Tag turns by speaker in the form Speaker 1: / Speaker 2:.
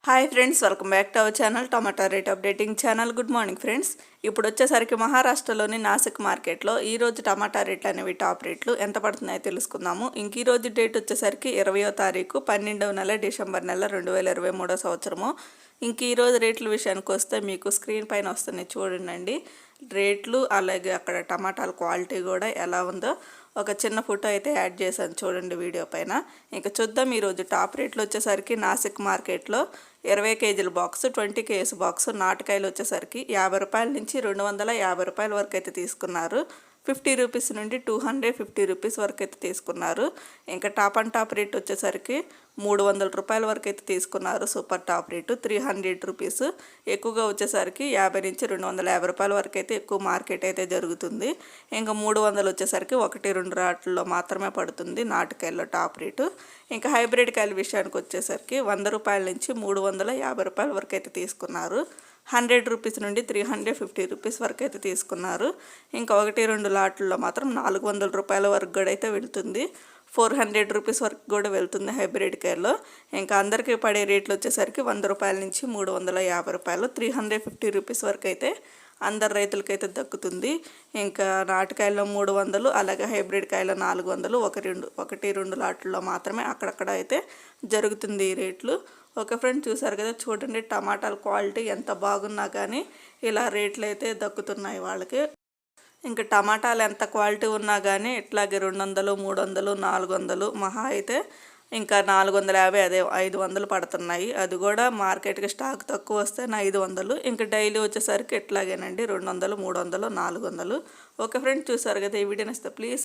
Speaker 1: Hi friends, welcome back to our channel tomato rate updating channel. Good morning friends. ఇప్పుడు వచ్చేసరికి మహారాష్ట్రలోని నాసిక్ మార్కెట్లో ఈరోజు టమాటా రేట్లు అనేవి టాప్ రేట్లు ఎంత పడుతున్నాయో తెలుసుకుందాము. ఇంక ఈరోజు డేట్ వచ్చేసరికి 20వ తారీఖు 12వ నెల డిసెంబర్ నెల 2023 సంవత్సరము. ఇంక ఈరోజు రేట్ల విషయానికి వస్తే మీకు స్క్రీన్ పైన వస్తున్నాయి చూడండి రేట్లు, అలాగే అక్కడ టమాటాల క్వాలిటీ కూడా ఎలా ఉందో ఒక చిన్న ఫోటో అయితే యాడ్ చేశాను చూడండి వీడియో పైన. ఇంకా చూద్దాం ఈరోజు టాప్ రేట్లు వచ్చేసరికి నాసిక్ మార్కెట్లో 20 కేజీల బాక్స్, 20 కేజీ బాక్స్ నాటుకాయలు వచ్చేసరికి 50 రూపాయల నుంచి 250 రూపాయల వరకు అయితే తీసుకున్నారు. 50 రూపీస్ నుండి 250 రూపీస్ వరకు అయితే తీసుకున్నారు. ఇంకా టాప్ అండ్ టాప్ రేట్ వచ్చేసరికి 300 రూపాయల వరకు అయితే తీసుకున్నారు. Super top rate 300 rupees. ఎక్కువగా వచ్చేసరికి 50 నుంచి 250 రూపాయల వరకు అయితే ఎక్కువ మార్కెట్ అయితే జరుగుతుంది. ఇంకా 300 వచ్చేసరికి 1-2 రాట్లలో మాత్రమే పడుతుంది నాటుకాయల్లో టాప్ రేటు. ఇంకా హైబ్రిడ్ కాయల విషయానికి వచ్చేసరికి 100 రూపాయల నుంచి 350 రూపాయల వరకు అయితే తీసుకున్నారు. 100 రూపీస్ నుండి 350 రూపీస్ వరకు అయితే తీసుకున్నారు. ఇంకా 1-2 లాట్లలో మాత్రం 400 రూపాయల వరకు కూడా అయితే వెళ్తుంది. 400 రూపీస్ వరకు కూడా వెళ్తుంది హైబ్రిడ్ కాయల్లో. ఇంకా అందరికీ పడే రేట్లు వచ్చేసరికి 100 రూపాయల నుంచి 350 రూపాయలు, 350 రూపీస్ వరకు అయితే అందరు రైతులకైతే దక్కుతుంది. ఇంకా నాటుకాయల్లో 300, అలాగే హైబ్రిడ్ కాయలో 400, 1-2 లాట్లలో మాత్రమే అక్కడక్కడ అయితే జరుగుతుంది ఈ రేట్లు. ఒక ఫ్రెండ్ చూసారు కదా, చూడండి టమాటాల క్వాలిటీ ఎంత బాగున్నా కానీ ఇలా రేట్లు అయితే దక్కుతున్నాయి వాళ్ళకి. ఇంకా టమాటాలు ఎంత క్వాలిటీ ఉన్నా కానీ ఇట్లాగే 200, 300, 400, మహా అయితే ఇంకా 450, అదే 500 పడుతున్నాయి. అది కూడా మార్కెట్కి స్టాక్ తక్కువ వస్తే 500. ఇంకా డైలీ వచ్చేసరికి ఇట్లాగేనండి 200, 300, 400. ఓకే ఫ్రెండ్, చూసారు కదా, ఈ వీడియోని ఇస్తే ప్లీజ్